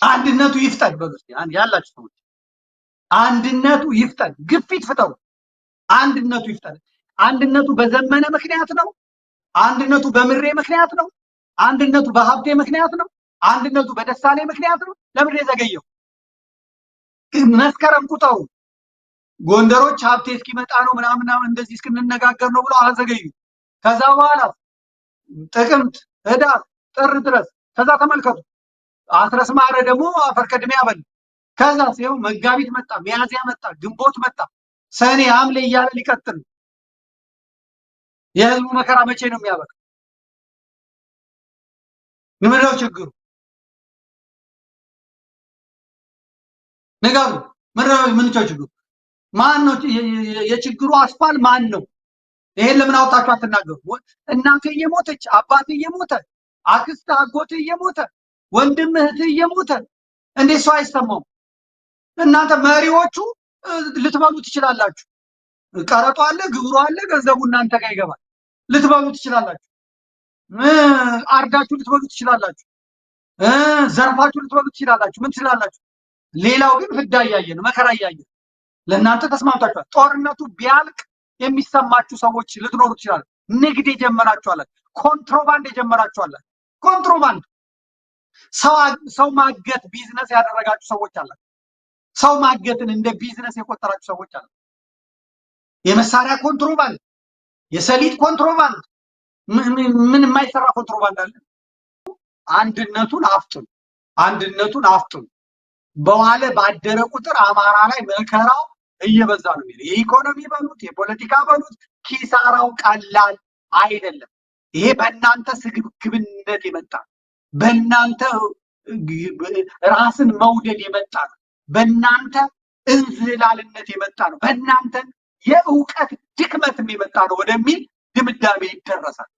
አንድነቱ ይፍጠን በሉት። ያላችሁ ሰዎች አንድነቱ ይፍጠን፣ ግፊት ፍጠሩ። አንድነቱ ይፍጠን። አንድነቱ በዘመነ ምክንያት ነው። አንድነቱ በምሬ ምክንያት ነው። አንድነቱ በሀብቴ ምክንያት ነው። አንድነቱ በደሳሌ ምክንያት ነው። ለምንድን የዘገየው? መስከረም ቁጠሩ። ጎንደሮች ሀብቴ እስኪመጣ ነው ምናምን እንደዚህ እስክንነጋገር ነው ብለው አዘገዩ። ከዛ በኋላ ጥቅምት፣ ህዳር፣ ጥር ድረስ ከዛ ተመልከቱ። አስረስ ማረ ደግሞ አፈር ቀድሜ ያበል። ከዛ ሲሆን መጋቢት መጣ፣ ሚያዝያ መጣ፣ ግንቦት መጣ፣ ሰኔ፣ ሐምሌ እያለ ሊቀጥል። የህዝቡ መከራ መቼ ነው የሚያበቃ? ምንድነው ችግሩ? ንገሩ። ምን ችግሩ? ማን ነው የችግሩ አስፋል? ማን ነው? ይሄን ለምን አውጣችሁ አትናገሩ? እናቴ እየሞተች፣ አባቴ እየሞተ፣ አክስት አጎቴ እየሞተ፣ ወንድም እህት እየሞተ እንዴት ሰው አይሰማውም? እናንተ መሪዎቹ ልትበሉ ትችላላችሁ። ቀረጦ አለ፣ ግብሩ አለ፣ ገንዘቡ እናንተ ጋር ይገባል። ልትበሉ ትችላላችሁ። አርዳችሁ ልትበሉ ትችላላችሁ። ዘርፋችሁ ልትበሉ ትችላላችሁ። ምን ትችላላችሁ? ሌላው ግን ፍዳ እያየ ነው፣ መከራ እያየ ነው። ለእናንተ ተስማምታችኋል። ጦርነቱ ቢያልቅ የሚሰማችሁ ሰዎች ልትኖሩ ትችላላችሁ። ንግድ የጀመራችኋላችሁ፣ ኮንትሮባንድ የጀመራችኋላችሁ። ኮንትሮባንድ ሰው ማገት ቢዝነስ ያደረጋችሁ ሰዎች አላችሁ። ሰው ማገትን እንደ ቢዝነስ የቆጠራችሁ ሰዎች አላችሁ። የመሳሪያ ኮንትሮባንድ፣ የሰሊጥ ኮንትሮባንድ፣ ምን የማይሰራ ኮንትሮባንድ አለ? አንድነቱን አፍጥኑ፣ አንድነቱን አፍጥኑ። በኋላ ባደረ ቁጥር አማራ ላይ መከራው እየበዛ ነው የሚለው። የኢኮኖሚ በሉት የፖለቲካ በሉት ኪሳራው ቀላል አይደለም። ይሄ በእናንተ ስግብግብነት የመጣ ነው። በእናንተ ራስን መውደድ የመጣ ነው። በእናንተ እንዝላልነት የመጣ ነው። በእናንተ የእውቀት ድክመትም የመጣ ነው ወደሚል ድምዳሜ ይደረሳል።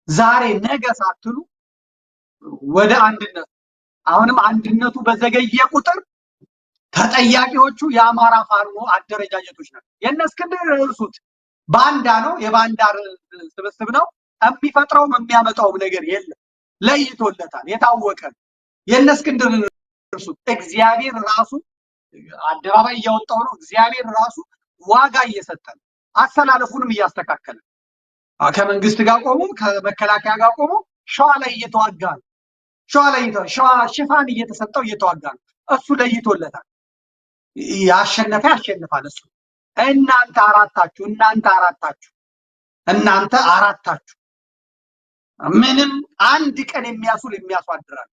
ዛሬ ነገ ሳትሉ ወደ አንድነት፣ አሁንም አንድነቱ በዘገየ ቁጥር ተጠያቂዎቹ የአማራ ፋኖ አደረጃጀቶች ናቸው። የእነ እስክንድር እርሱት ባንዳ ነው፣ የባንዳ ስብስብ ነው። የሚፈጥረውም የሚያመጣውም ነገር የለም፣ ለይቶለታል፣ የታወቀ ነው። የእነ እስክንድር እርሱት። እግዚአብሔር ራሱ አደባባይ እያወጣው ነው። እግዚአብሔር ራሱ ዋጋ እየሰጠ ነው። አሰላለፉንም እያስተካከለ ከመንግስት ጋር ቆሞ ከመከላከያ ጋር ቆሞ ሸዋ ላይ እየተዋጋ ነው። ሸዋ ላይ ሸዋ ሽፋን እየተሰጠው እየተዋጋ ነው። እሱ ለይቶለታል። ያሸነፈ ያሸንፋል እሱ። እናንተ አራታችሁ ምንም አንድ ቀን የሚያስውል የሚያስዋድራል